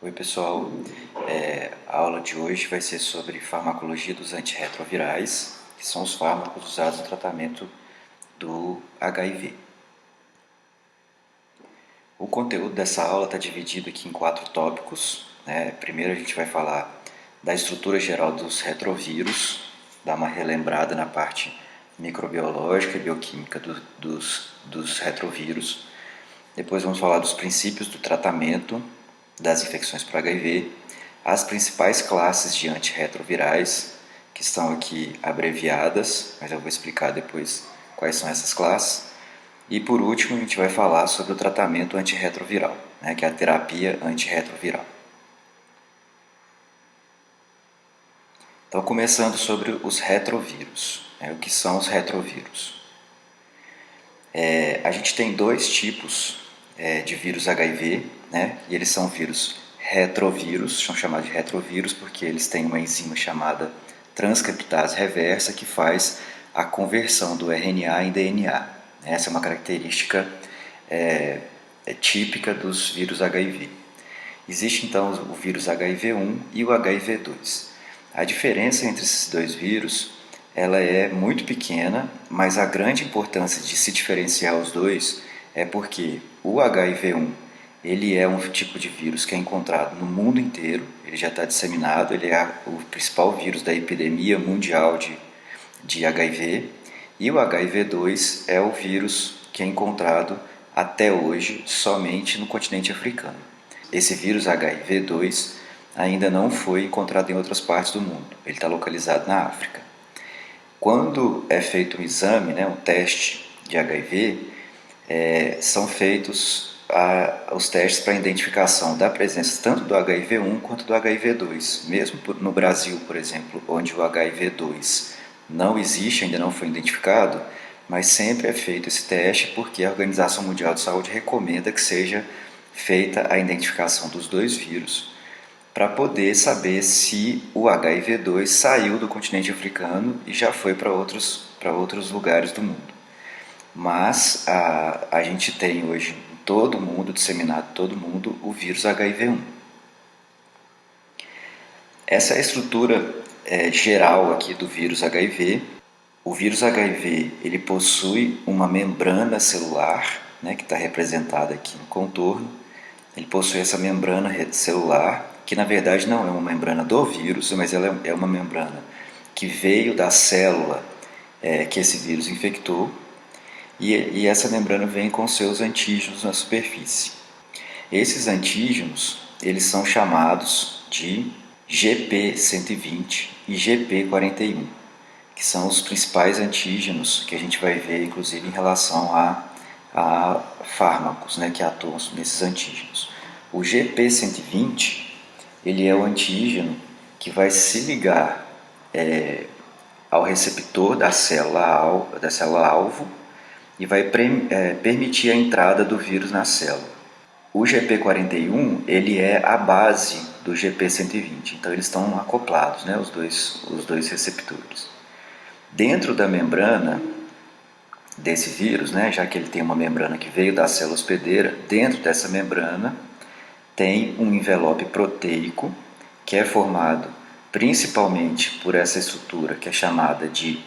Oi pessoal, a aula de hoje vai ser sobre farmacologia dos antirretrovirais, que são os fármacos usados no tratamento do HIV. O conteúdo dessa aula está dividido aqui em 4 tópicos. Primeiro a gente vai falar da estrutura geral dos retrovírus, dar uma relembrada na parte microbiológica e bioquímica dos retrovírus. Depois vamos falar dos princípios do tratamento das infecções por HIV, as principais classes de antirretrovirais, que estão aqui abreviadas, mas eu vou explicar depois quais são essas classes. E por último, a gente vai falar sobre o tratamento antirretroviral, que é a terapia antirretroviral. Então, começando sobre os retrovírus. O que são os retrovírus? A gente tem 2 tipos de vírus HIV, e eles são vírus retrovírus, são chamados de retrovírus porque eles têm uma enzima chamada transcriptase reversa que faz a conversão do RNA em DNA. Essa é uma característica típica dos vírus HIV. Existe então o vírus HIV-1 e o HIV-2. A diferença entre esses 2 vírus ela é muito pequena, mas a grande importância de se diferenciar os dois é porque o HIV-1 ele é um tipo de vírus que é encontrado no mundo inteiro, ele já está disseminado, ele é o principal vírus da epidemia mundial de HIV, e o HIV-2 é o vírus que é encontrado até hoje somente no continente africano. Esse vírus HIV-2 ainda não foi encontrado em outras partes do mundo, ele está localizado na África. Quando é feito um exame, um teste de HIV, são feitos os testes para identificação da presença tanto do HIV-1 quanto do HIV-2. Mesmo no Brasil, por exemplo, onde o HIV-2 não existe, ainda não foi identificado, mas sempre é feito esse teste porque a Organização Mundial de Saúde recomenda que seja feita a identificação dos 2 vírus para poder saber se o HIV-2 saiu do continente africano e já foi para outros lugares do mundo. Mas a gente tem hoje em todo o mundo, disseminado em todo o mundo, o vírus HIV-1. Essa é a estrutura geral aqui do vírus HIV. O vírus HIV ele possui uma membrana celular, que está representada aqui no contorno. Ele possui essa membrana celular, que na verdade não é uma membrana do vírus, mas ela é uma membrana que veio da célula que esse vírus infectou, e essa membrana vem com seus antígenos na superfície. Esses antígenos eles são chamados de GP120 e GP41, que são os principais antígenos que a gente vai ver, inclusive, em relação a fármacos que atuam nesses antígenos. O GP120 ele é o antígeno que vai se ligar ao receptor da célula-alvo e vai permitir a entrada do vírus na célula. O GP41 ele é a base do GP120, então eles estão acoplados, os dois receptores. Dentro da membrana desse vírus, já que ele tem uma membrana que veio da célula hospedeira, dentro dessa membrana tem um envelope proteico que é formado principalmente por essa estrutura que é chamada de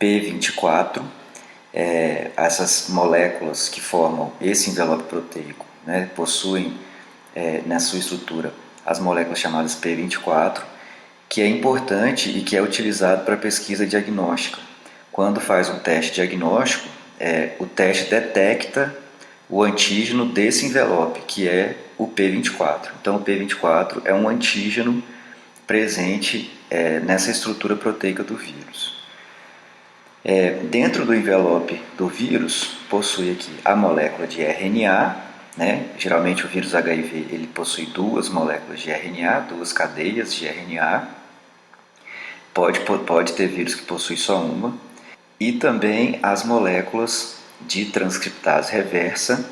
P24. Essas moléculas que formam esse envelope proteico possuem na sua estrutura as moléculas chamadas P24, que é importante e que é utilizado para pesquisa diagnóstica. Quando faz um teste diagnóstico, o teste detecta o antígeno desse envelope, que é o P24. Então, o P24 é um antígeno presente nessa estrutura proteica do vírus. Dentro do envelope do vírus, possui aqui a molécula de RNA, geralmente o vírus HIV ele possui 2 moléculas de RNA, 2 cadeias de RNA, pode ter vírus que possui só uma, e também as moléculas de transcriptase reversa,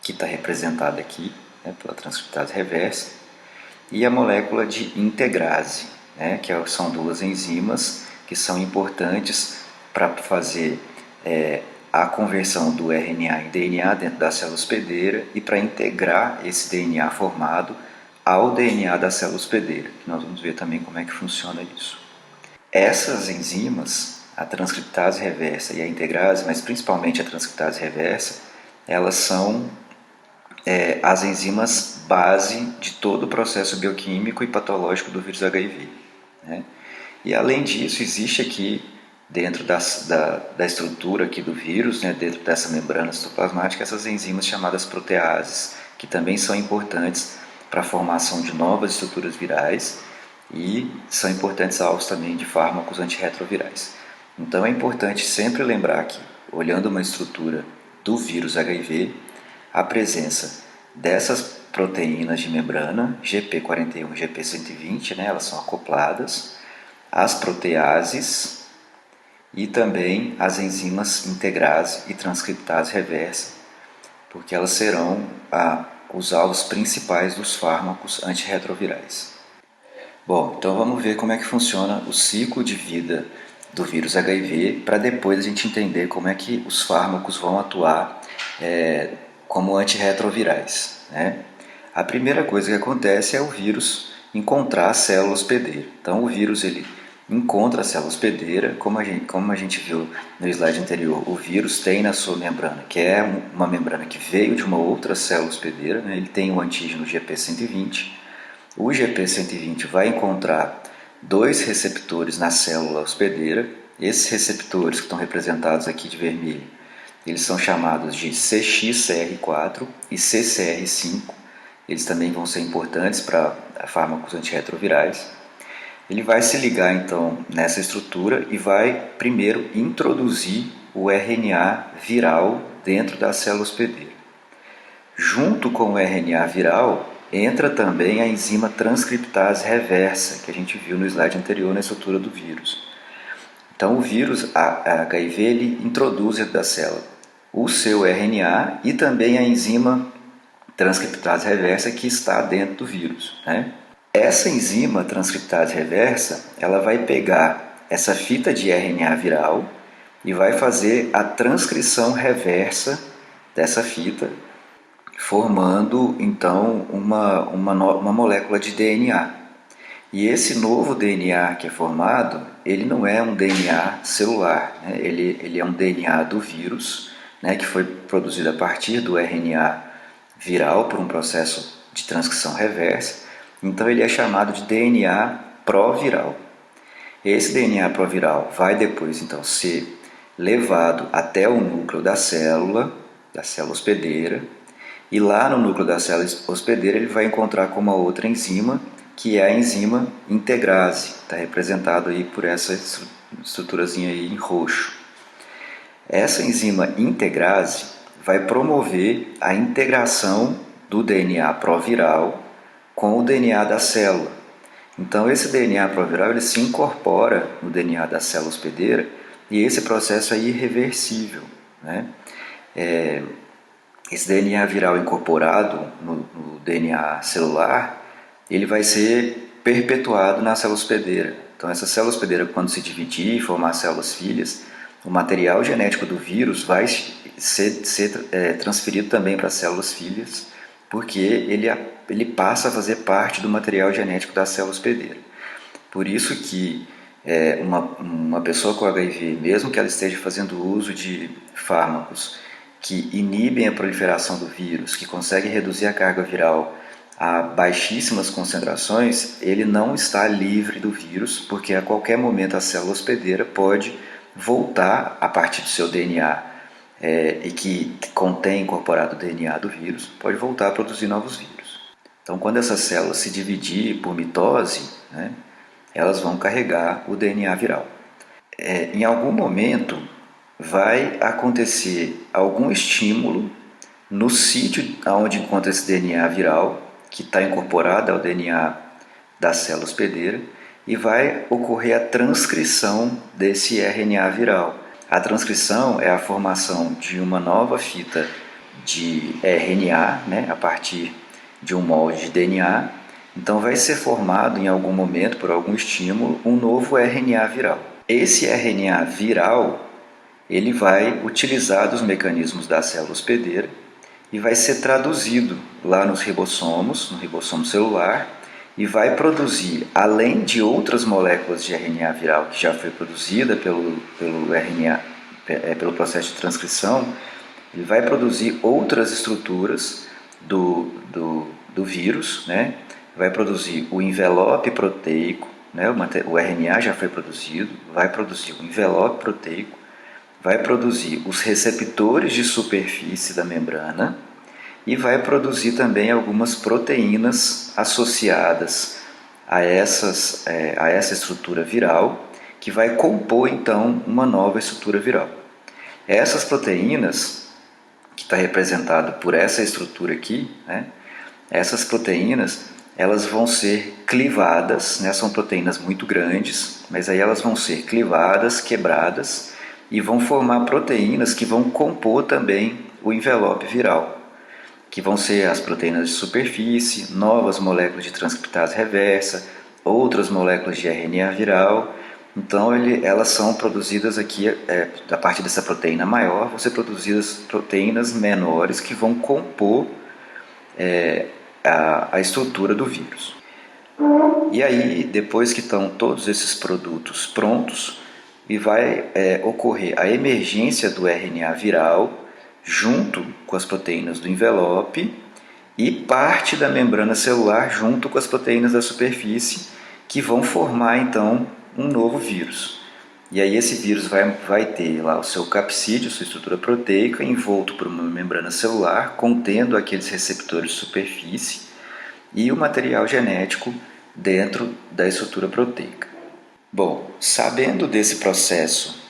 que está representada aqui pela transcriptase reversa, e a molécula de integrase, que são 2 enzimas que são importantes para fazer a conversão do RNA em DNA dentro da célula hospedeira e para integrar esse DNA formado ao DNA da célula hospedeira, que nós vamos ver também como é que funciona isso. Essas enzimas, a transcriptase reversa e a integrase, mas principalmente a transcriptase reversa, elas são as enzimas base de todo o processo bioquímico e patológico do vírus HIV. Né? E além disso, existe aqui, dentro da estrutura aqui do vírus, né, dentro dessa membrana citoplasmática, essas enzimas chamadas proteases, que também são importantes para a formação de novas estruturas virais e são importantes alvos também de fármacos antirretrovirais. Então é importante sempre lembrar que, olhando uma estrutura do vírus HIV, a presença dessas proteínas de membrana, GP41 e GP120, né, elas são acopladas, as proteases e também as enzimas integrase e transcriptase reversa, porque elas serão os alvos principais dos fármacos antirretrovirais. Bom, então vamos ver como é que funciona o ciclo de vida do vírus HIV, para depois a gente entender como é que os fármacos vão atuar como antirretrovirais. Né? A primeira coisa que acontece é o vírus encontrar a célula hospedeira. Então o vírus ele encontra a célula hospedeira, como a gente viu no slide anterior, o vírus tem na sua membrana, que é uma membrana que veio de uma outra célula hospedeira, né? Ele tem o antígeno GP120. O GP120 vai encontrar dois receptores na célula hospedeira. Esses receptores que estão representados aqui de vermelho, eles são chamados de CXCR4 e CCR5. Eles também vão ser importantes para fármacos antirretrovirais. Ele vai se ligar então nessa estrutura e vai primeiro introduzir o RNA viral dentro da célula hospedeira. Junto com o RNA viral entra também a enzima transcriptase reversa, que a gente viu no slide anterior na estrutura do vírus. Então o vírus, a HIV, ele introduz dentro da célula o seu RNA e também a enzima transcriptase reversa que está dentro do vírus. Né? Essa enzima transcriptase reversa, ela vai pegar essa fita de RNA viral e vai fazer a transcrição reversa dessa fita, formando então uma molécula de DNA. E esse novo DNA que é formado, ele não é um DNA celular, né? Ele é um DNA do vírus, né, que foi produzido a partir do RNA viral por um processo de transcrição reversa. Então ele é chamado de DNA proviral. Esse DNA proviral vai depois então ser levado até o núcleo da célula hospedeira, e lá no núcleo da célula hospedeira ele vai encontrar com uma outra enzima, que é a enzima integrase, está representado aí por essa estruturazinha aí em roxo. Essa enzima integrase vai promover a integração do DNA proviral com o DNA da célula. Então esse DNA proviral ele se incorpora no DNA da célula hospedeira e esse processo é irreversível. Né? Esse DNA viral incorporado no DNA celular, ele vai ser perpetuado na célula hospedeira. Então essa célula hospedeira, quando se dividir e formar células filhas, o material genético do vírus vai ser transferido também para as células filhas, porque ele passa a fazer parte do material genético da célula hospedeira. Por isso que uma pessoa com HIV, mesmo que ela esteja fazendo uso de fármacos que inibem a proliferação do vírus, que conseguem reduzir a carga viral a baixíssimas concentrações, ele não está livre do vírus, porque a qualquer momento a célula hospedeira pode voltar a partir do seu DNA e que contém incorporado o DNA do vírus, pode voltar a produzir novos vírus. Então, quando essa célula se dividir por mitose, né, elas vão carregar o DNA viral. Em algum momento vai acontecer algum estímulo no sítio onde encontra esse DNA viral, que está incorporado ao DNA da célula hospedeira, e vai ocorrer a transcrição desse RNA viral. A transcrição é a formação de uma nova fita de RNA, né, a partir de um molde de DNA. Então vai ser formado em algum momento, por algum estímulo, um novo RNA viral. Esse RNA viral ele vai utilizar dos mecanismos da célula hospedeira e vai ser traduzido lá nos ribossomos, no ribossomo celular, e vai produzir, além de outras moléculas de RNA viral que já foi produzida pelo RNA, pelo processo de transcrição, ele vai produzir outras estruturas do vírus, né? Vai produzir o envelope proteico, né? O RNA já foi produzido, vai produzir o envelope proteico, vai produzir os receptores de superfície da membrana e vai produzir também algumas proteínas associadas a essa estrutura viral, que vai compor então uma nova estrutura viral. Essas proteínas, que está representada por essa estrutura aqui, né, essas proteínas elas vão ser clivadas, né, são proteínas muito grandes, mas aí elas vão ser clivadas, quebradas e vão formar proteínas que vão compor também o envelope viral, que vão ser as proteínas de superfície, novas moléculas de transcriptase reversa, outras moléculas de RNA viral. Então elas são produzidas aqui, a partir dessa proteína maior, vão ser produzidas proteínas menores que vão compor a estrutura do vírus. E aí, depois que estão todos esses produtos prontos, e vai ocorrer a emergência do RNA viral junto com as proteínas do envelope e parte da membrana celular junto com as proteínas da superfície, que vão formar então um novo vírus. E aí esse vírus vai ter lá o seu capsídeo, sua estrutura proteica, envolto por uma membrana celular, contendo aqueles receptores de superfície e o material genético dentro da estrutura proteica. Bom, sabendo desse processo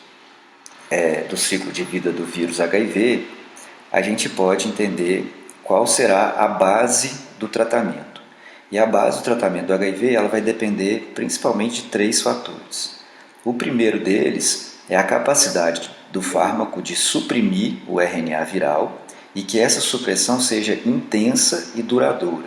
do ciclo de vida do vírus HIV, a gente pode entender qual será a base do tratamento. E a base do tratamento do HIV ela vai depender principalmente de 3 fatores. O primeiro deles é a capacidade do fármaco de suprimir o RNA viral e que essa supressão seja intensa e duradoura.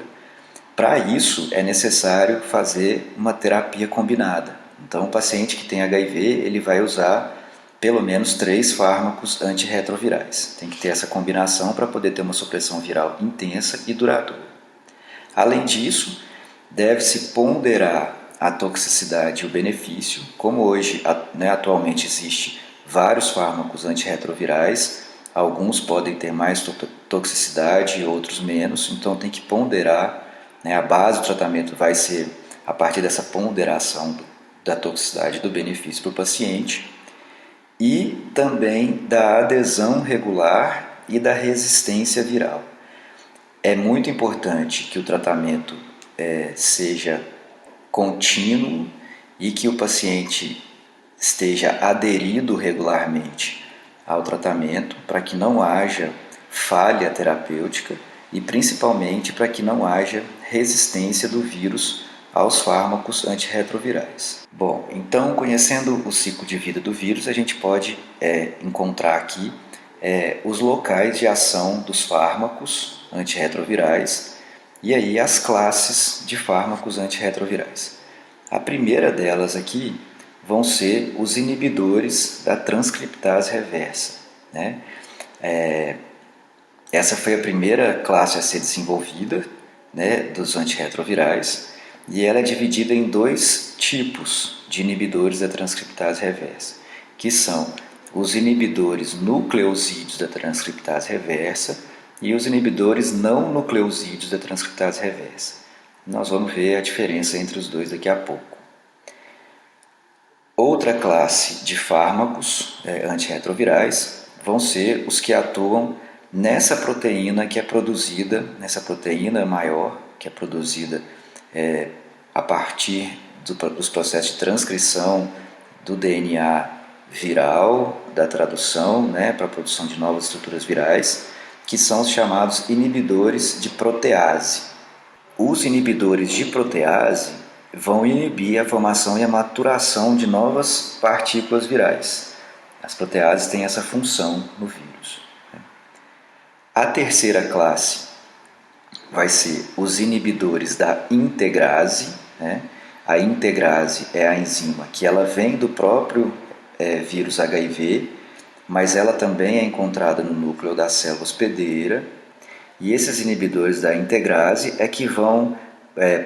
Para isso é necessário fazer uma terapia combinada. Então o paciente que tem HIV ele vai usar pelo menos 3 fármacos antirretrovirais. Tem que ter essa combinação para poder ter uma supressão viral intensa e duradoura. Além disso, deve-se ponderar a toxicidade e o benefício. Como hoje, atualmente existe vários fármacos antirretrovirais, alguns podem ter mais toxicidade e outros menos, então tem que ponderar, a base do tratamento vai ser a partir dessa ponderação da toxicidade e do benefício para o paciente e também da adesão regular e da resistência viral. É muito importante que o tratamento seja contínuo e que o paciente esteja aderido regularmente ao tratamento para que não haja falha terapêutica e principalmente para que não haja resistência do vírus aos fármacos antirretrovirais. Bom, então conhecendo o ciclo de vida do vírus, a gente pode encontrar aqui os locais de ação dos fármacos antirretrovirais e aí as classes de fármacos antirretrovirais. A primeira delas aqui vão ser os inibidores da transcriptase reversa, né? Essa foi a primeira classe a ser desenvolvida, né, dos antirretrovirais, e ela é dividida em 2 tipos de inibidores da transcriptase reversa, que são os inibidores nucleosídeos da transcriptase reversa e os inibidores não nucleosídeos da transcriptase reversa. Nós vamos ver a diferença entre os dois daqui a pouco. Outra classe de fármacos antirretrovirais vão ser os que atuam nessa proteína que é produzida, nessa proteína maior que é produzida a partir dos processos de transcrição do DNA viral, da tradução, para a produção de novas estruturas virais, que são os chamados inibidores de protease. Os inibidores de protease vão inibir a formação e a maturação de novas partículas virais. As proteases têm essa função no vírus. A terceira classe vai ser os inibidores da integrase. A integrase é a enzima que ela vem do próprio vírus HIV, mas ela também é encontrada no núcleo da célula hospedeira E esses inibidores da integrase é que vão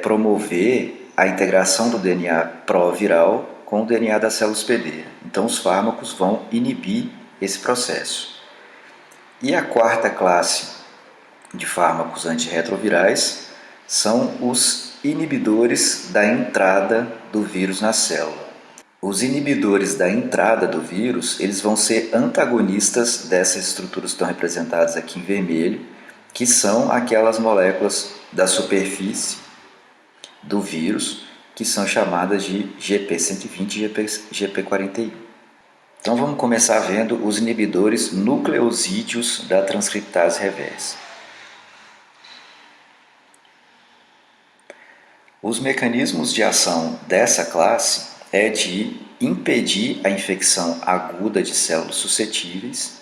promover a integração do DNA proviral com o DNA da célula hospedeira. Então os fármacos vão inibir esse processo. E a quarta classe de fármacos antirretrovirais são os inibidores da entrada do vírus na célula. Os inibidores da entrada do vírus, eles vão ser antagonistas dessas estruturas que estão representadas aqui em vermelho, que são aquelas moléculas da superfície do vírus, que são chamadas de GP120 e GP41. Então vamos começar vendo os inibidores nucleosídeos da transcriptase reversa. Os mecanismos de ação dessa classe é de impedir a infecção aguda de células suscetíveis,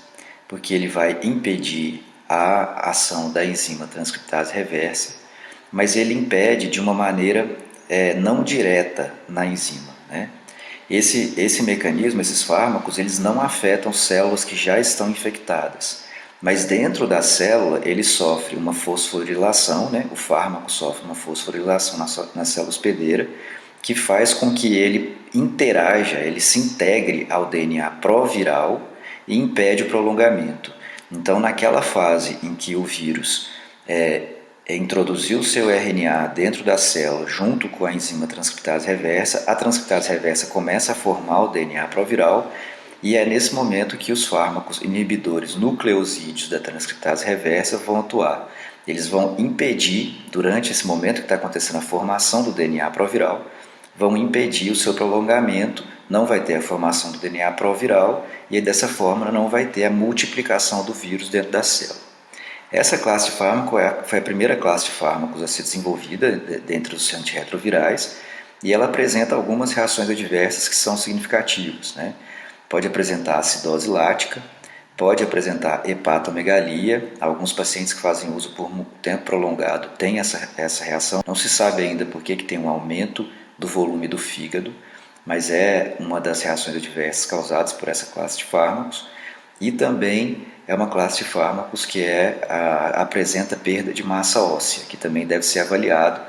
porque ele vai impedir a ação da enzima transcriptase reversa, mas ele impede de uma maneira não direta na enzima, né? Esse mecanismo, esses fármacos, eles não afetam células que já estão infectadas, mas dentro da célula ele sofre uma fosforilação, né? O fármaco sofre uma fosforilação na célula hospedeira, que faz com que ele interaja, ele se integre ao DNA proviral e impede o prolongamento. Então, naquela fase em que o vírus introduziu o seu RNA dentro da célula junto com a enzima transcriptase reversa, a transcriptase reversa começa a formar o DNA proviral e é nesse momento que os fármacos inibidores nucleosídeos da transcriptase reversa vão atuar. Eles vão impedir, durante esse momento que está acontecendo a formação do DNA proviral, vão impedir o seu prolongamento, não vai ter a formação do DNA proviral e dessa forma não vai ter a multiplicação do vírus dentro da célula. Essa classe de fármaco foi a primeira classe de fármacos a ser desenvolvida dentre os antirretrovirais e ela apresenta algumas reações adversas que são significativas, né? Pode apresentar acidose lática, pode apresentar hepatomegalia. Alguns pacientes que fazem uso por tempo prolongado têm essa reação. Não se sabe ainda por que tem um aumento do volume do fígado, mas é uma das reações adversas causadas por essa classe de fármacos. E também é uma classe de fármacos que apresenta perda de massa óssea, que também deve ser avaliado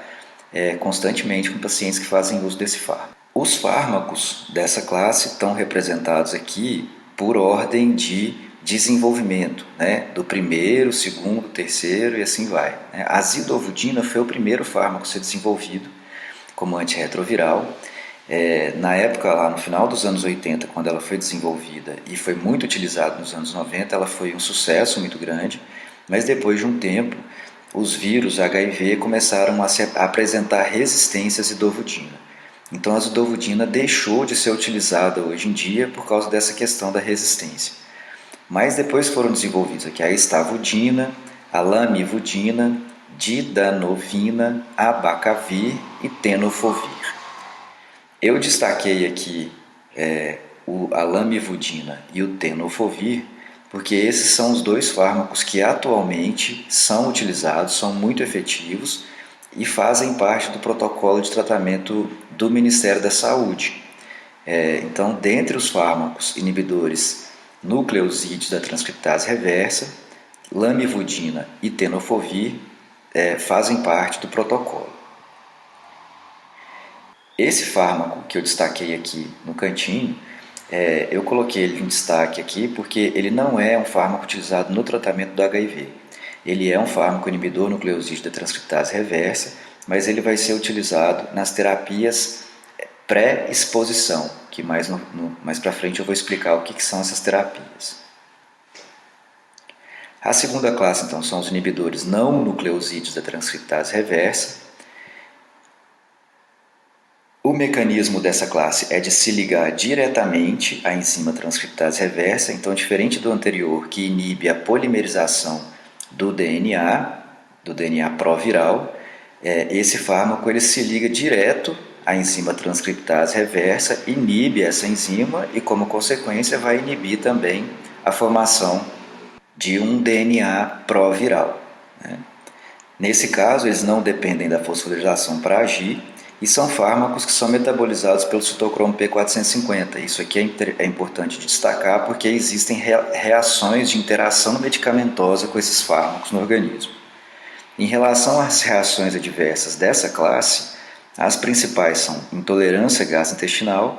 constantemente com pacientes que fazem uso desse fármaco. Os fármacos dessa classe estão representados aqui por ordem de desenvolvimento, né? Do primeiro, segundo, terceiro e assim vai. A zidovudina foi o primeiro fármaco a ser desenvolvido como antirretroviral. Na época, lá no final dos anos 80, quando ela foi desenvolvida e foi muito utilizada nos anos 90, ela foi um sucesso muito grande, mas depois de um tempo, os vírus HIV começaram a apresentar resistência à zidovudina. Então a zidovudina deixou de ser utilizada hoje em dia por causa dessa questão da resistência. Mas depois foram desenvolvidos aqui a estavudina, a lamivudina, didanovina, abacavir e tenofovir. Eu destaquei aqui a lamivudina e o tenofovir porque esses são os dois fármacos que atualmente são utilizados, são muito efetivos e fazem parte do protocolo de tratamento do Ministério da Saúde. Então, dentre os fármacos inibidores nucleosídeos da transcriptase reversa, lamivudina e tenofovir fazem parte do protocolo. Esse fármaco que eu destaquei aqui no cantinho, eu coloquei ele em destaque aqui porque ele não é um fármaco utilizado no tratamento do HIV. Ele é um fármaco inibidor nucleosídeo da transcriptase reversa, mas ele vai ser utilizado nas terapias pré-exposição, que mais para frente eu vou explicar o que são essas terapias. A segunda classe, então, são os inibidores não nucleosídeos da transcriptase reversa. O mecanismo dessa classe é de se ligar diretamente à enzima transcriptase reversa, então, diferente do anterior, que inibe a polimerização do DNA proviral, esse fármaco ele se liga direto à enzima transcriptase reversa, inibe essa enzima e, como consequência, vai inibir também a formação de um DNA proviral, né? Nesse caso, eles não dependem da fosforilação para agir e são fármacos que são metabolizados pelo citocromo P450. Isso aqui é importante de destacar porque existem reações de interação medicamentosa com esses fármacos no organismo. Em relação às reações adversas dessa classe, as principais são intolerância gastrointestinal,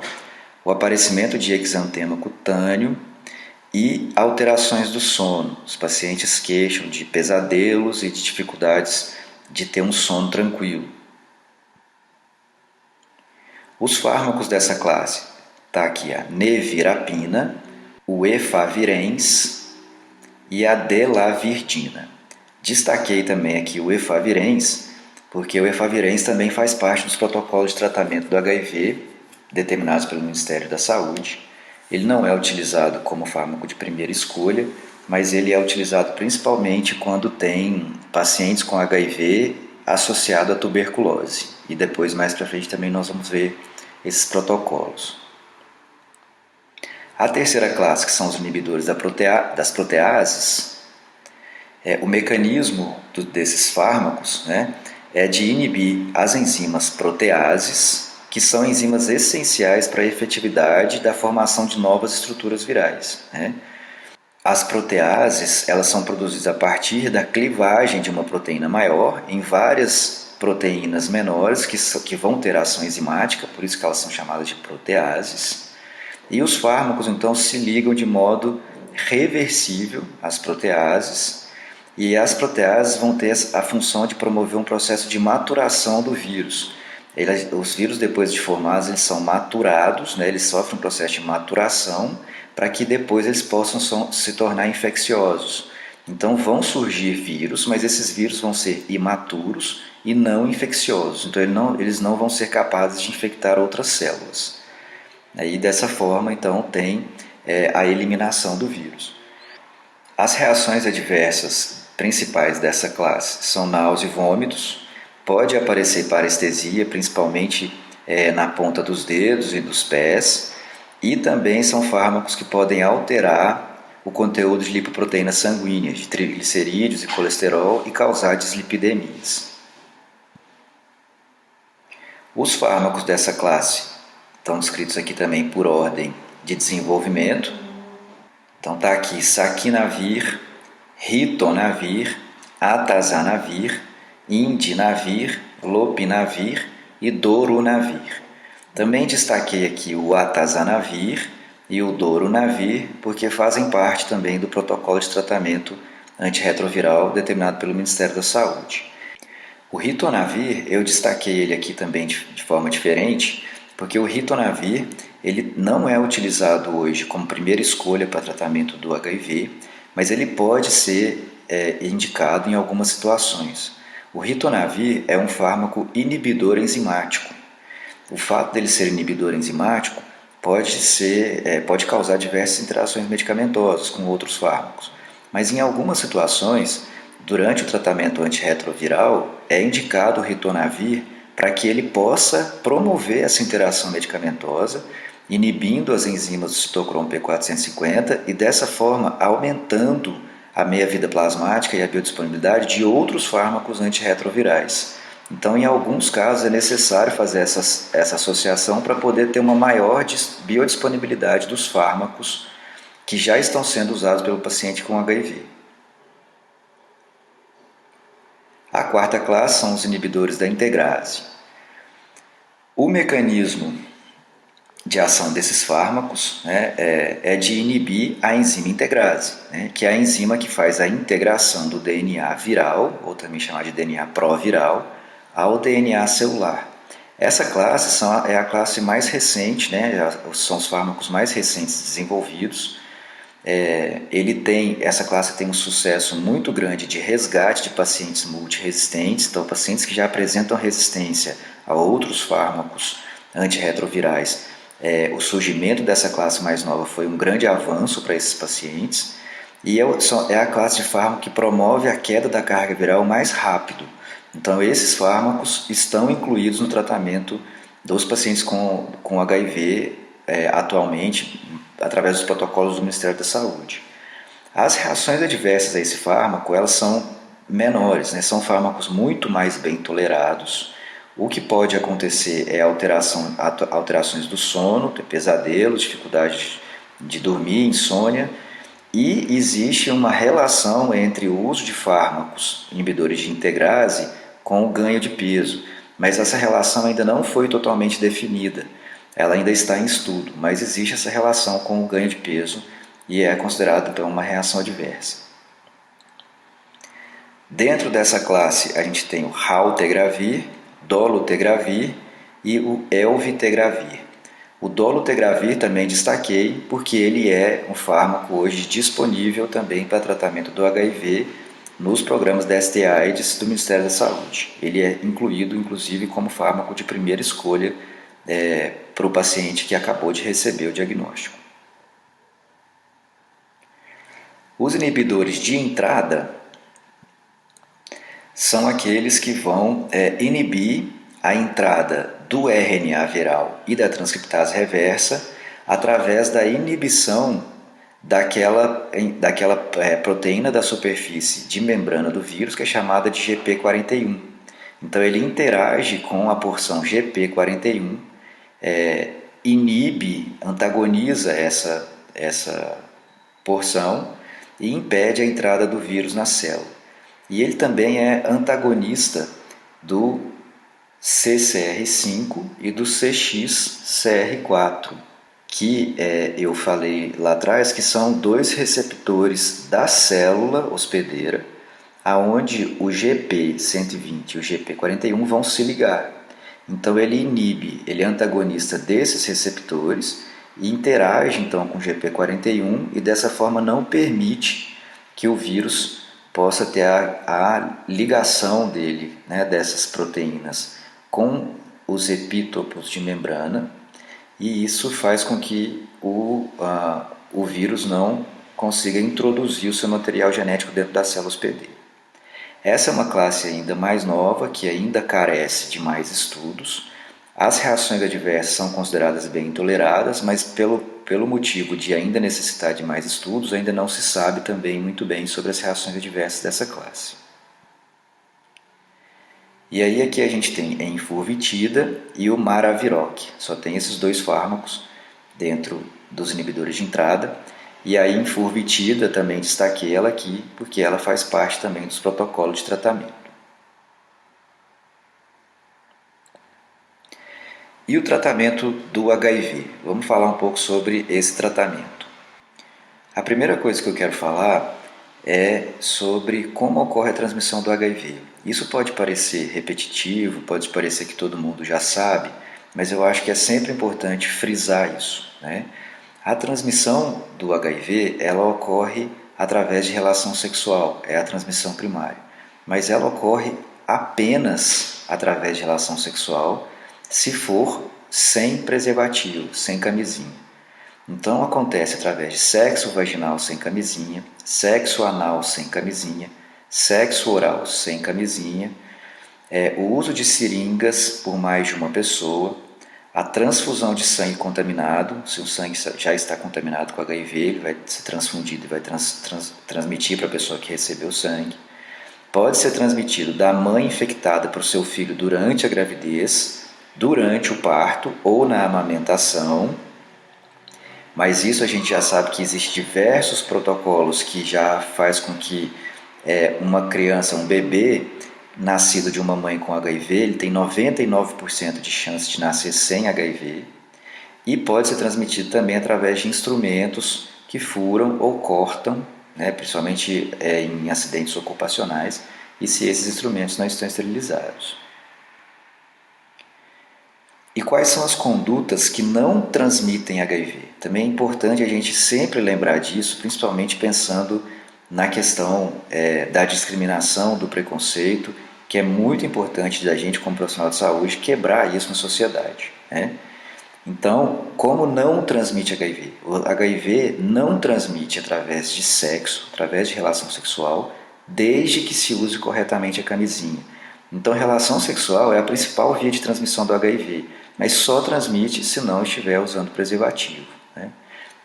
o aparecimento de exantema cutâneo e alterações do sono. Os pacientes queixam de pesadelos e de dificuldades de ter um sono tranquilo. Os fármacos dessa classe, está aqui a nevirapina, o efavirenz e a delavirdina. Destaquei também aqui o efavirenz, porque o efavirenz também faz parte dos protocolos de tratamento do HIV, determinados pelo Ministério da Saúde. Ele não é utilizado como fármaco de primeira escolha, mas ele é utilizado principalmente quando tem pacientes com HIV associado à tuberculose. E depois, mais para frente, também nós vamos ver esses protocolos. A terceira classe, que são os inibidores das proteases, o mecanismo desses fármacos, né, é de inibir as enzimas proteases, que são enzimas essenciais para a efetividade da formação de novas estruturas virais, né? As proteases, elas são produzidas a partir da clivagem de uma proteína maior em várias proteínas menores que vão ter ação enzimática, por isso que elas são chamadas de proteases. E os fármacos, então, se ligam de modo reversível às proteases, e as proteases vão ter a função de promover um processo de maturação do vírus. Os vírus, depois de formados, eles são maturados, né? Eles sofrem um processo de maturação para que depois eles possam se tornar infecciosos. Então vão surgir vírus, mas esses vírus vão ser imaturos e não infecciosos. Então eles não vão ser capazes de infectar outras células. E dessa forma, então, tem a eliminação do vírus. As reações adversas principais dessa classe são náusea e vômitos. Pode aparecer parestesia, principalmente na ponta dos dedos e dos pés. E também são fármacos que podem alterar o conteúdo de lipoproteínas sanguíneas, de triglicerídeos e colesterol, e causar dislipidemias. Os fármacos dessa classe estão descritos aqui também por ordem de desenvolvimento. Então está aqui saquinavir, ritonavir, atazanavir, indinavir, lopinavir e dorunavir. Também destaquei aqui o atazanavir e o dorunavir, porque fazem parte também do protocolo de tratamento antirretroviral determinado pelo Ministério da Saúde. O ritonavir, eu destaquei ele aqui também de forma diferente, porque o ritonavir ele não é utilizado hoje como primeira escolha para tratamento do HIV, mas ele pode ser indicado em algumas situações. O ritonavir é um fármaco inibidor enzimático. O fato dele ser inibidor enzimático pode causar diversas interações medicamentosas com outros fármacos, mas em algumas situações, durante o tratamento antirretroviral, é indicado o ritonavir para que ele possa promover essa interação medicamentosa, inibindo as enzimas do citocromo P450 e dessa forma aumentando a meia-vida plasmática e a biodisponibilidade de outros fármacos antirretrovirais. Então, em alguns casos, é necessário fazer essa associação para poder ter uma maior biodisponibilidade dos fármacos que já estão sendo usados pelo paciente com HIV. A quarta classe são os inibidores da integrase. O mecanismo de ação desses fármacos, né, é de inibir a enzima integrase, né, que é a enzima que faz a integração do DNA viral, ou também chamada de DNA proviral, ao DNA celular. Essa classe é a classe mais recente, né, são os fármacos mais recentes desenvolvidos. Essa classe tem um sucesso muito grande de resgate de pacientes multiresistentes, então pacientes que já apresentam resistência a outros fármacos antirretrovirais. O surgimento dessa classe mais nova foi um grande avanço para esses pacientes, e é a classe de fármaco que promove a queda da carga viral mais rápido. Então esses fármacos estão incluídos no tratamento dos pacientes com HIV atualmente, através dos protocolos do Ministério da Saúde. As reações adversas a esse fármaco, elas são menores, né? São fármacos muito mais bem tolerados. O que pode acontecer é alterações do sono, pesadelos, dificuldade de dormir, insônia, E existe uma relação entre o uso de fármacos inibidores de integrase com o ganho de peso, mas essa relação ainda não foi totalmente definida. Ela ainda está em estudo, mas existe essa relação com o ganho de peso e é considerado então uma reação adversa. Dentro dessa classe a gente tem o raltegravir, dolutegravir e o elvitegravir. O dolutegravir também destaquei porque ele é um fármaco hoje disponível também para tratamento do HIV nos programas da ST-AIDS do Ministério da Saúde. Ele é incluído, inclusive, como fármaco de primeira escolha para o paciente que acabou de receber o diagnóstico. Os inibidores de entrada são aqueles que vão inibir a entrada do RNA viral e da transcriptase reversa através da inibição daquela proteína da superfície de membrana do vírus que é chamada de GP41. Então ele interage com a porção GP41, inibe, antagoniza essa porção e impede a entrada do vírus na célula. E ele também é antagonista do CCR5 e do CXCR4, que eu falei lá atrás que são dois receptores da célula hospedeira, aonde o GP120 e o GP41 vão se ligar. Então ele inibe, ele é antagonista desses receptores e interage então com o GP41 e dessa forma não permite que o vírus possa ter a ligação dele, dessas proteínas com os epítopos de membrana, e isso faz com que o vírus não consiga introduzir o seu material genético dentro da célula hospedeira. Essa é uma classe ainda mais nova, que ainda carece de mais estudos. As reações adversas são consideradas bem toleradas, mas pelo motivo de ainda necessitar de mais estudos, ainda não se sabe também muito bem sobre as reações adversas dessa classe. E aí aqui a gente tem enfurvitida e o maraviroc. Só tem esses dois fármacos dentro dos inibidores de entrada. E a enfurvitida também destaquei ela aqui, porque ela faz parte também dos protocolos de tratamento. E o tratamento do HIV? Vamos falar um pouco sobre esse tratamento. A primeira coisa que eu quero falar é sobre como ocorre a transmissão do HIV. Isso pode parecer repetitivo, pode parecer que todo mundo já sabe, mas eu acho que é sempre importante frisar isso, A transmissão do HIV, ela ocorre através de relação sexual, é a transmissão primária, mas ela ocorre apenas através de relação sexual se for sem preservativo, sem camisinha. Então acontece através de sexo vaginal sem camisinha, sexo anal sem camisinha, sexo oral sem camisinha, o uso de seringas por mais de uma pessoa, a transfusão de sangue contaminado, se o sangue já está contaminado com HIV, ele vai ser transfundido e vai transmitir para a pessoa que recebeu o sangue. Pode ser transmitido da mãe infectada para o seu filho durante a gravidez, durante o parto ou na amamentação. Mas isso a gente já sabe que existem diversos protocolos que já faz com que uma criança, um bebê nascido de uma mãe com HIV, ele tem 99% de chance de nascer sem HIV e pode ser transmitido também através de instrumentos que furam ou cortam, principalmente em acidentes ocupacionais, e se esses instrumentos não estão esterilizados. E quais são as condutas que não transmitem HIV? Também é importante a gente sempre lembrar disso, principalmente pensando na questão da discriminação, do preconceito, que é muito importante da gente, como profissional de saúde, quebrar isso na sociedade. Então, como não transmite HIV? O HIV não transmite através de sexo, através de relação sexual, desde que se use corretamente a camisinha. Então, relação sexual é a principal via de transmissão do HIV, mas só transmite se não estiver usando preservativo.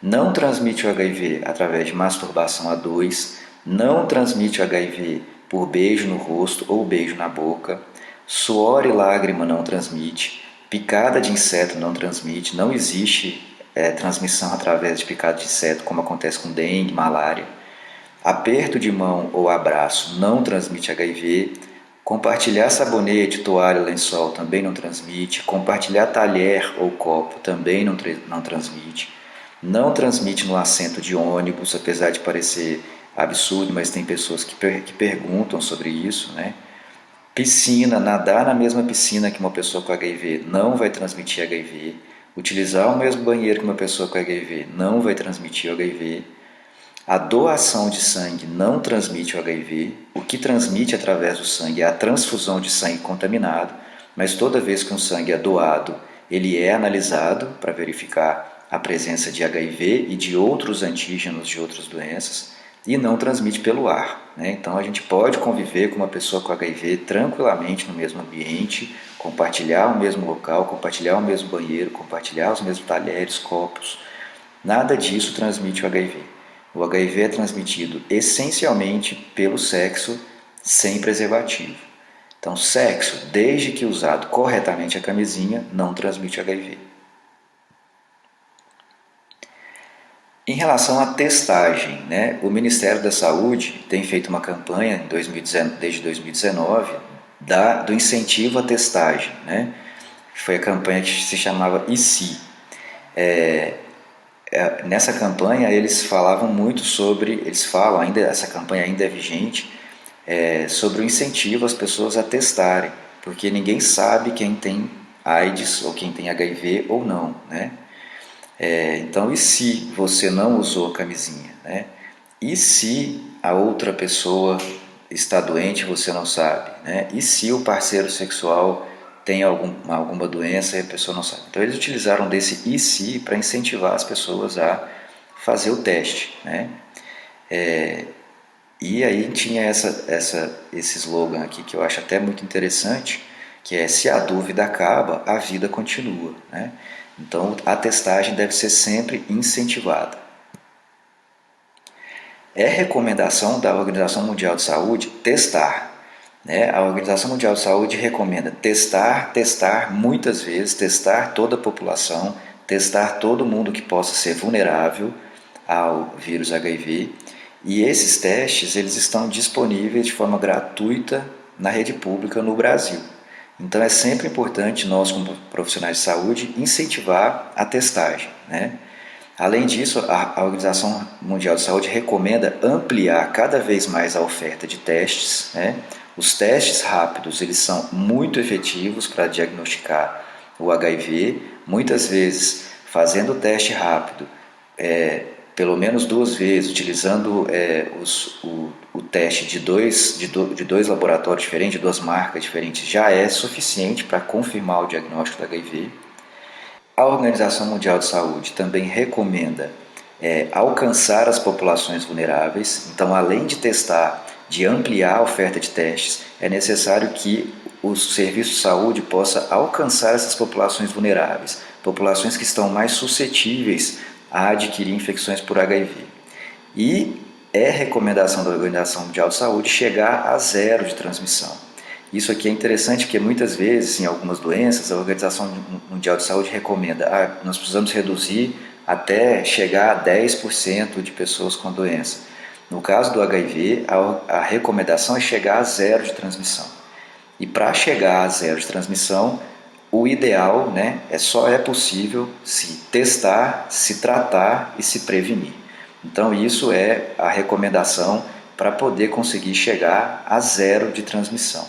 Não transmite o HIV através de masturbação a dois, não transmite o HIV por beijo no rosto ou beijo na boca, suor e lágrima não transmite, picada de inseto não transmite, não existe transmissão através de picada de inseto, como acontece com dengue, malária. Aperto de mão ou abraço não transmite HIV. Compartilhar sabonete, toalha, lençol também não transmite. Compartilhar talher ou copo também não transmite. Não transmite no assento de ônibus, apesar de parecer absurdo, mas tem pessoas que perguntam sobre isso, né? Piscina, nadar na mesma piscina que uma pessoa com HIV não vai transmitir HIV. Utilizar o mesmo banheiro que uma pessoa com HIV não vai transmitir o HIV. A doação de sangue não transmite o HIV. O que transmite através do sangue é a transfusão de sangue contaminado, mas toda vez que um sangue é doado, ele é analisado para verificar a presença de HIV e de outros antígenos de outras doenças e não transmite pelo ar, né? Então a gente pode conviver com uma pessoa com HIV tranquilamente no mesmo ambiente, compartilhar o mesmo local, compartilhar o mesmo banheiro, compartilhar os mesmos talheres, copos. Nada disso transmite o HIV. O HIV é transmitido essencialmente pelo sexo sem preservativo. Então, sexo, desde que usado corretamente a camisinha, não transmite HIV. Em relação à testagem, né, o Ministério da Saúde tem feito uma campanha desde 2019 do incentivo à testagem, né? Foi a campanha que se chamava IC. Nessa campanha eles falavam muito sobre, eles falam ainda, essa campanha ainda é vigente, sobre o incentivo às pessoas a testarem, porque ninguém sabe quem tem AIDS ou quem tem HIV ou não, né? Então, e se você não usou a camisinha, né? E se a outra pessoa está doente e você não sabe, né? E se o parceiro sexual tem alguma doença e a pessoa não sabe? Então eles utilizaram desse e se para incentivar as pessoas a fazer o teste, né? E aí tinha esse slogan aqui que eu acho até muito interessante, que é: se a dúvida acaba, a vida continua, né? Então a testagem deve ser sempre incentivada. É recomendação da Organização Mundial de Saúde testar, né? A Organização Mundial de Saúde recomenda testar muitas vezes, testar toda a população, testar todo mundo que possa ser vulnerável ao vírus HIV. E esses testes eles estão disponíveis de forma gratuita na rede pública no Brasil. Então é sempre importante nós, como profissionais de saúde, incentivar a testagem, né? Além disso, a Organização Mundial de Saúde recomenda ampliar cada vez mais a oferta de testes, né? Os testes rápidos eles são muito efetivos para diagnosticar o HIV. Muitas vezes, fazendo o teste rápido, pelo menos 2 vezes, utilizando o teste de dois laboratórios diferentes, 2 marcas diferentes, já é suficiente para confirmar o diagnóstico do HIV. A Organização Mundial de Saúde também recomenda alcançar as populações vulneráveis. Então, além de testar, de ampliar a oferta de testes, é necessário que o serviço de saúde possa alcançar essas populações vulneráveis, populações que estão mais suscetíveis a adquirir infecções por HIV. E é recomendação da Organização Mundial de Saúde chegar a 0 de transmissão. Isso aqui é interessante porque muitas vezes, em algumas doenças, a Organização Mundial de Saúde recomenda nós precisamos reduzir até chegar a 10% de pessoas com a doença. No caso do HIV, a recomendação é chegar a 0 de transmissão. E para chegar a 0 de transmissão, o ideal, né, só é possível se testar, se tratar e se prevenir. Então isso é a recomendação para poder conseguir chegar a 0 de transmissão.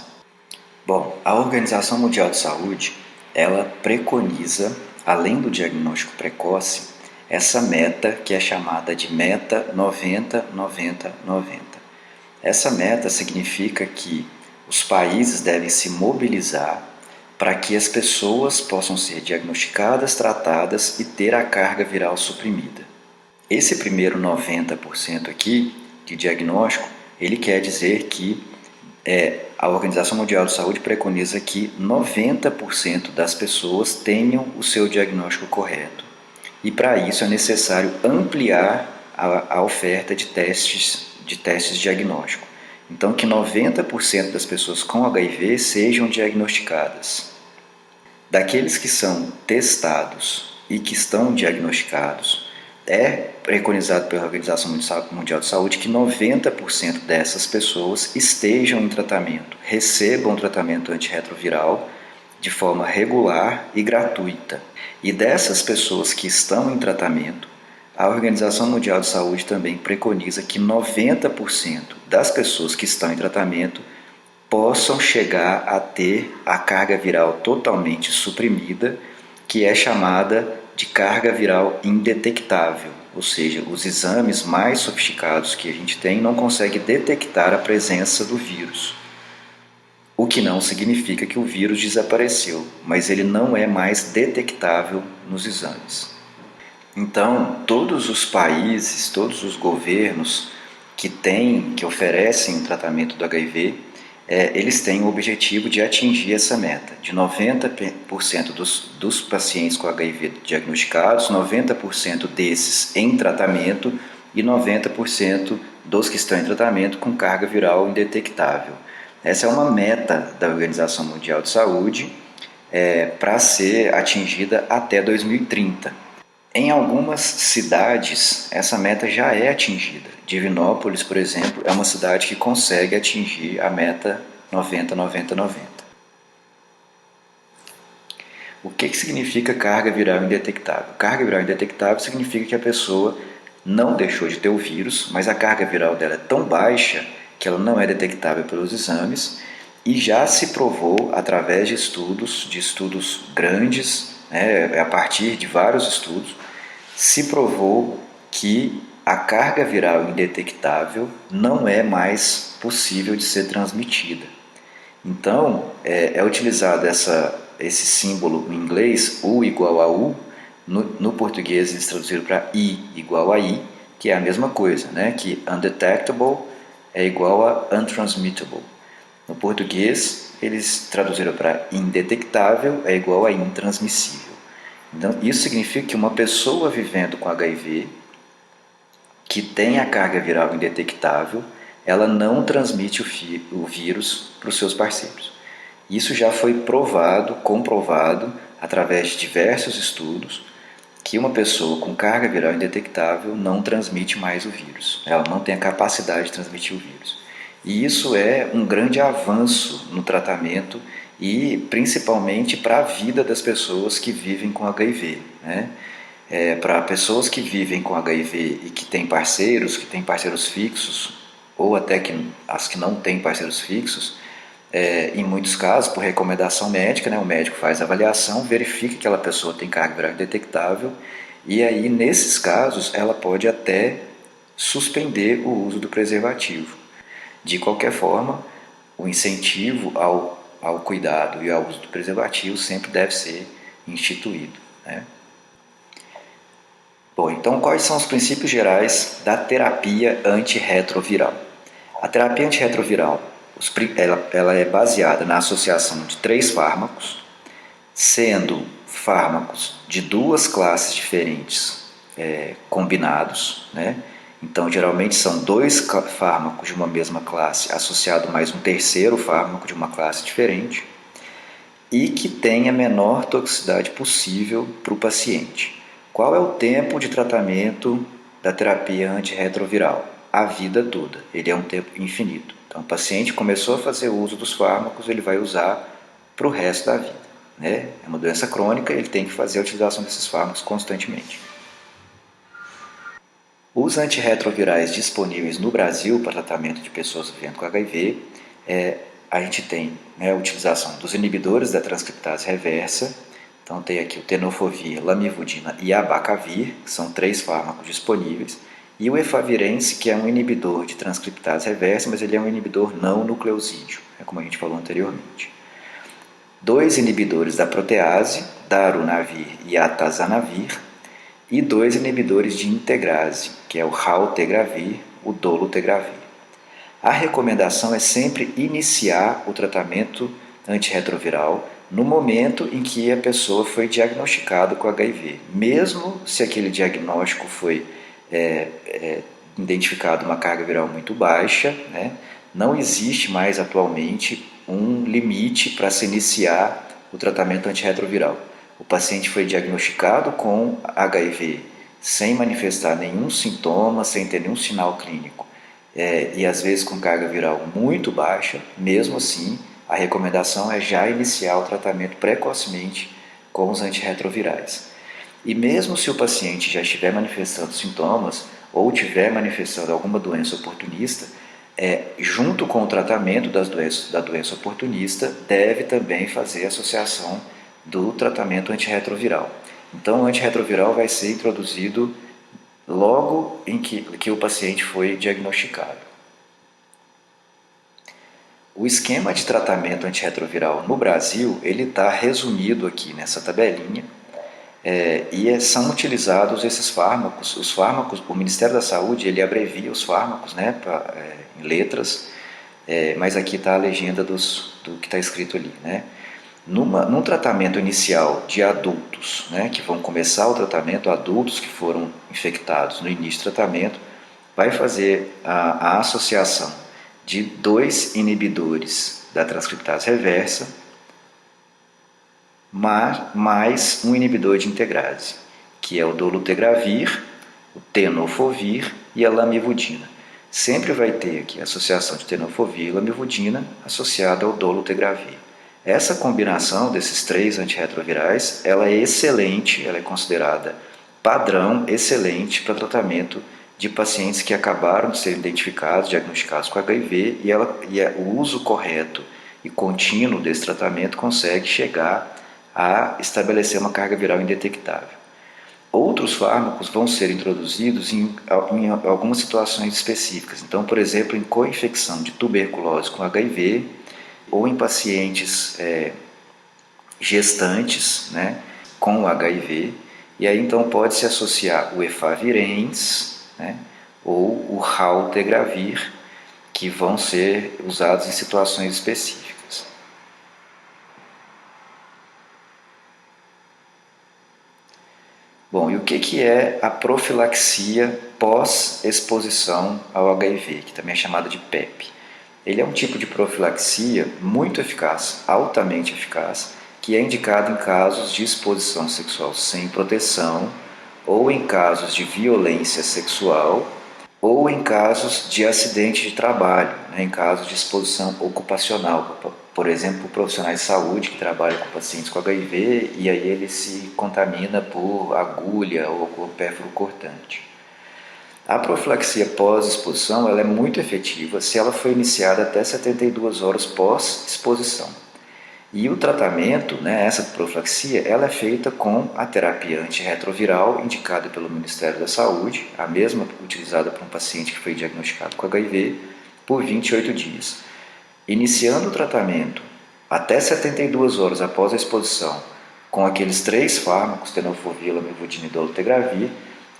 Bom, a Organização Mundial de Saúde, ela preconiza, além do diagnóstico precoce, essa meta que é chamada de meta 90-90-90. Essa meta significa que os países devem se mobilizar para que as pessoas possam ser diagnosticadas, tratadas e ter a carga viral suprimida. Esse primeiro 90% aqui de diagnóstico, ele quer dizer que a Organização Mundial de Saúde preconiza que 90% das pessoas tenham o seu diagnóstico correto. E para isso é necessário ampliar a oferta de testes diagnóstico. Então que 90% das pessoas com HIV sejam diagnosticadas. Daqueles que são testados e que estão diagnosticados, é preconizado pela Organização Mundial de Saúde que 90% dessas pessoas estejam em tratamento, recebam tratamento antirretroviral de forma regular e gratuita. E dessas pessoas que estão em tratamento, a Organização Mundial de Saúde também preconiza que 90% das pessoas que estão em tratamento possam chegar a ter a carga viral totalmente suprimida, que é chamada de carga viral indetectável, ou seja, os exames mais sofisticados que a gente tem não conseguem detectar a presença do vírus. O que não significa que o vírus desapareceu, mas ele não é mais detectável nos exames. Então, todos os países, todos os governos que oferecem o tratamento do HIV, eles têm o objetivo de atingir essa meta, de 90% dos pacientes com HIV diagnosticados, 90% desses em tratamento e 90% dos que estão em tratamento com carga viral indetectável. Essa é uma meta da Organização Mundial de Saúde para ser atingida até 2030. Em algumas cidades, essa meta já é atingida. Divinópolis, por exemplo, é uma cidade que consegue atingir a meta 90-90-90. O que significa carga viral indetectável? Carga viral indetectável significa que a pessoa não deixou de ter o vírus, mas a carga viral dela é tão baixa que ela não é detectável pelos exames e já se provou através de estudos grandes, a partir de vários estudos, se provou que a carga viral indetectável não é mais possível de ser transmitida. Então, é utilizado esse símbolo em inglês, U igual a U, no português eles traduziram para I igual a I, que é a mesma coisa, né? Que undetectable é igual a untransmittable. No português, eles traduziram para indetectável é igual a intransmissível. Então, isso significa que uma pessoa vivendo com HIV, que tem a carga viral indetectável, ela não transmite o vírus para os seus parceiros. Isso já foi comprovado, através de diversos estudos, que uma pessoa com carga viral indetectável não transmite mais o vírus. Ela não tem a capacidade de transmitir o vírus. E isso é um grande avanço no tratamento e principalmente para a vida das pessoas que vivem com HIV, né? Para pessoas que vivem com HIV e que têm parceiros fixos, ou até as que não têm parceiros fixos, em muitos casos, por recomendação médica, né, o médico faz a avaliação, verifica que aquela pessoa tem carga viral indetectável e aí, nesses casos, ela pode até suspender o uso do preservativo. De qualquer forma, o incentivo ao cuidado e ao uso do preservativo sempre deve ser instituído, né? Bom, então quais são os princípios gerais da terapia antirretroviral? A terapia antirretroviral, ela é baseada na associação de 3 fármacos, sendo fármacos de 2 classes diferentes combinados, né? Então, geralmente são 2 fármacos de uma mesma classe associado mais um terceiro fármaco de uma classe diferente e que tem a menor toxicidade possível para o paciente. Qual é o tempo de tratamento da terapia antirretroviral? A vida toda. Ele é um tempo infinito. Então, o paciente começou a fazer uso dos fármacos, ele vai usar para o resto da vida, né? É uma doença crônica, ele tem que fazer a utilização desses fármacos constantemente. Os antirretrovirais disponíveis no Brasil para tratamento de pessoas vivendo com HIV, a gente tem a utilização dos inibidores da transcriptase reversa. Então tem aqui o tenofovir, lamivudina e abacavir, que são 3 fármacos disponíveis, e o efavirenz, que é um inibidor de transcriptase reversa, mas ele é um inibidor não nucleosídeo, como a gente falou anteriormente. 2 inibidores da protease, darunavir e atazanavir, e 2 inibidores de integrase, que é o raltegravir, o dolutegravir. A recomendação é sempre iniciar o tratamento antirretroviral no momento em que a pessoa foi diagnosticada com HIV, mesmo se aquele diagnóstico foi identificado uma carga viral muito baixa, né? Não existe mais atualmente um limite para se iniciar o tratamento antirretroviral. O paciente foi diagnosticado com HIV sem manifestar nenhum sintoma, sem ter nenhum sinal clínico, e às vezes com carga viral muito baixa. Mesmo assim, a recomendação é já iniciar o tratamento precocemente com os antirretrovirais. E mesmo se o paciente já estiver manifestando sintomas ou estiver manifestando alguma doença oportunista, junto com o tratamento da doença oportunista, deve também fazer a associação do tratamento antirretroviral. Então, o antirretroviral vai ser introduzido logo em que o paciente foi diagnosticado. O esquema de tratamento antirretroviral no Brasil, ele está resumido aqui nessa tabelinha, são utilizados esses fármacos. Os fármacos, o Ministério da Saúde, ele abrevia os fármacos, né, em letras, mas aqui está a legenda do que está escrito ali, né? Num tratamento inicial de adultos, né, que vão começar o tratamento, adultos que foram infectados no início do tratamento, vai fazer a associação de 2 inibidores da transcriptase reversa mais um inibidor de integrase, que é o dolutegravir, o tenofovir e a lamivudina. Sempre vai ter aqui a associação de tenofovir e lamivudina associada ao dolutegravir. Essa combinação desses 3 antirretrovirais, ela é excelente, ela é considerada padrão excelente para tratamento de pacientes que acabaram de ser identificados, diagnosticados com HIV, o uso correto e contínuo desse tratamento consegue chegar a estabelecer uma carga viral indetectável. Outros fármacos vão ser introduzidos em algumas situações específicas. Então, por exemplo, em co-infecção de tuberculose com HIV ou em pacientes gestantes, né, com HIV. E aí então pode-se associar o efavirenz, né, ou o raltegravir, que vão ser usados em situações específicas. Bom, e o que é a profilaxia pós-exposição ao HIV, que também é chamada de PEP? Ele é um tipo de profilaxia muito eficaz, altamente eficaz, que é indicado em casos de exposição sexual sem proteção, ou em casos de violência sexual, ou em casos de acidente de trabalho, né, em casos de exposição ocupacional. Por exemplo, profissionais de saúde que trabalham com pacientes com HIV e aí ele se contamina por agulha ou por pérfuro cortante. A profilaxia pós-exposição ela é muito efetiva se ela foi iniciada até 72 horas pós-exposição. E o tratamento, né, essa profilaxia, ela é feita com a terapia antirretroviral indicada pelo Ministério da Saúde, a mesma utilizada para um paciente que foi diagnosticado com HIV, por 28 dias. Iniciando o tratamento até 72 horas após a exposição com aqueles 3 fármacos, tenofovir, lamivudina e dolutegravir,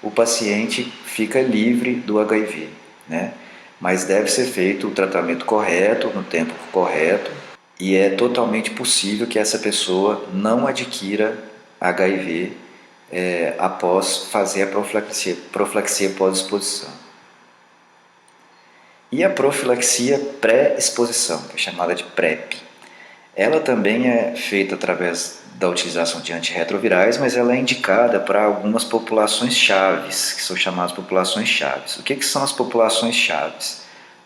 o paciente fica livre do HIV, né? Mas deve ser feito o tratamento correto, no tempo correto, e é totalmente possível que essa pessoa não adquira HIV após fazer a profilaxia pós-exposição. E a profilaxia pré-exposição, que é chamada de PrEP. Ela também é feita através da utilização de antirretrovirais, mas ela é indicada para algumas populações chaves, que são chamadas populações chaves. O que são as populações chaves?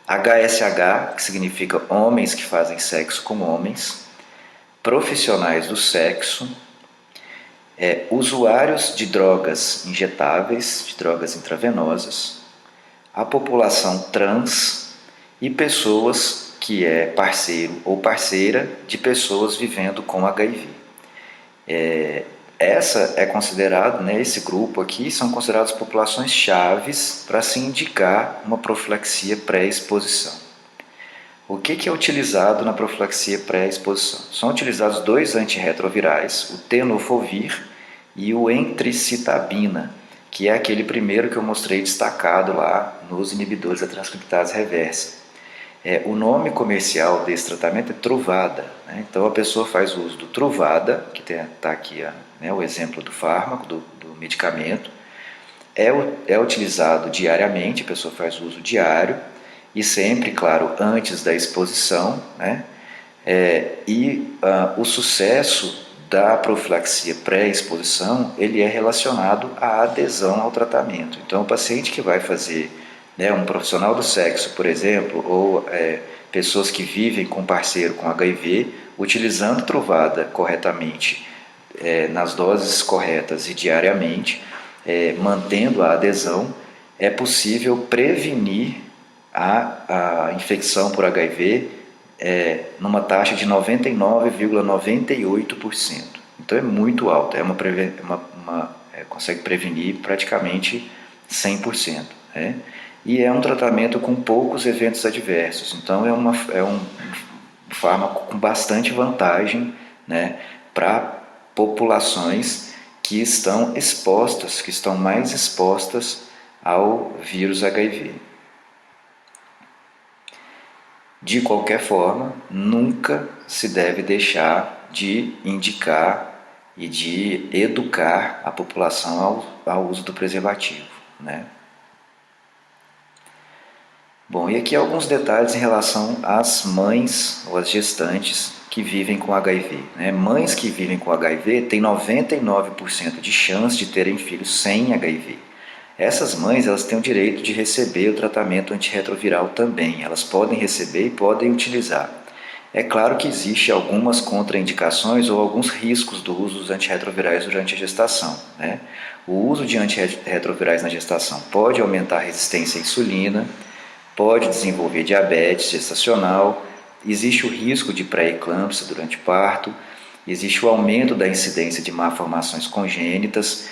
HSH, que significa homens que fazem sexo com homens, profissionais do sexo, usuários de drogas injetáveis, de drogas intravenosas, a população trans e pessoas que é parceiro ou parceira de pessoas vivendo com HIV. Essa é considerada, né, esse grupo aqui são consideradas populações chaves para se indicar uma profilaxia pré-exposição. O que é utilizado na profilaxia pré-exposição? São utilizados 2 antirretrovirais, o tenofovir e o entricitabina, que é aquele primeiro que eu mostrei destacado lá nos inibidores da transcriptase reversa. O nome comercial desse tratamento é Truvada, né? Então a pessoa faz uso do Truvada, que está aqui o exemplo do fármaco, do medicamento, é utilizado diariamente, a pessoa faz uso diário e sempre, claro, antes da exposição, né? O sucesso da profilaxia pré-exposição, ele é relacionado à adesão ao tratamento. Então, o paciente que vai fazer, né, um profissional do sexo, por exemplo, ou pessoas que vivem com parceiro com HIV, utilizando Truvada corretamente, nas doses corretas e diariamente, mantendo a adesão, é possível prevenir a infecção por HIV numa taxa de 99,98%. Então é muito alta, consegue prevenir praticamente 100%. Né? E é um tratamento com poucos eventos adversos, então é um fármaco com bastante vantagem, né, para populações que estão expostas, que estão mais expostas ao vírus HIV. De qualquer forma, nunca se deve deixar de indicar e de educar a população ao uso do preservativo, né? Bom, e aqui alguns detalhes em relação às mães ou às gestantes que vivem com HIV. Né? Mães que vivem com HIV têm 99% de chance de terem filhos sem HIV. Essas mães, elas têm o direito de receber o tratamento antirretroviral também. Elas podem receber e podem utilizar. É claro que existe algumas contraindicações ou alguns riscos do uso dos antirretrovirais durante a gestação. Né? O uso de antirretrovirais na gestação pode aumentar a resistência à insulina, pode desenvolver diabetes gestacional, existe o risco de pré-eclâmpsia durante o parto, existe o aumento da incidência de malformações congênitas.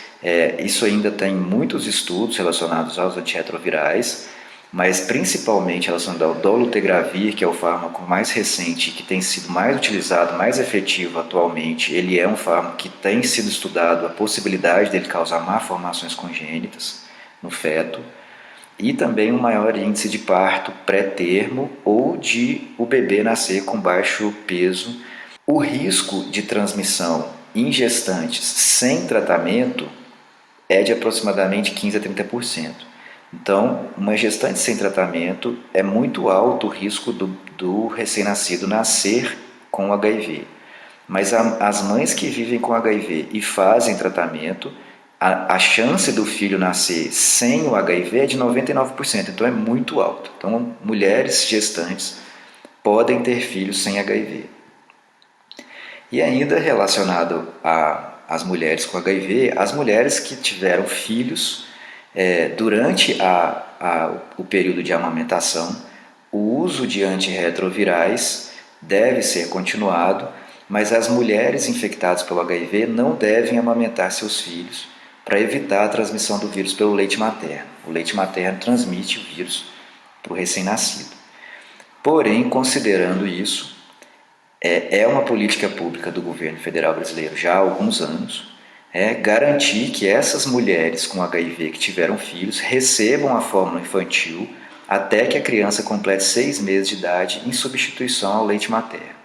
Isso ainda tem muitos estudos relacionados aos antirretrovirais, mas principalmente relacionado ao dolutegravir, que é o fármaco mais recente, que tem sido mais utilizado, mais efetivo atualmente. Ele é um fármaco que tem sido estudado a possibilidade dele causar malformações congênitas no feto, e também um maior índice de parto pré-termo ou de o bebê nascer com baixo peso. O risco de transmissão em gestantes sem tratamento é de aproximadamente 15 a 30%. Então, uma gestante sem tratamento é muito alto o risco do recém-nascido nascer com HIV. Mas as mães que vivem com HIV e fazem tratamento, a chance do filho nascer sem o HIV é de 99%, então é muito alto. Então, mulheres gestantes podem ter filhos sem HIV. E ainda relacionado às mulheres com HIV, as mulheres que tiveram filhos durante o período de amamentação, o uso de antirretrovirais deve ser continuado, mas as mulheres infectadas pelo HIV não devem amamentar seus filhos para evitar a transmissão do vírus pelo leite materno. O leite materno transmite o vírus para o recém-nascido. Porém, considerando isso, é uma política pública do governo federal brasileiro já há alguns anos, garantir que essas mulheres com HIV que tiveram filhos recebam a fórmula infantil até que a criança complete 6 meses de idade em substituição ao leite materno.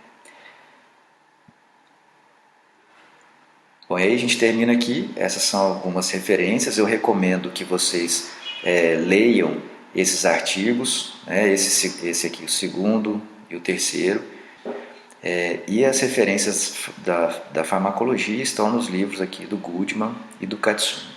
Bom, e aí a gente termina aqui. Essas são algumas referências. Eu recomendo que vocês leiam esses artigos, né? Esse aqui, o segundo e o terceiro. E as referências da farmacologia estão nos livros aqui do Goodman e do Katsumi.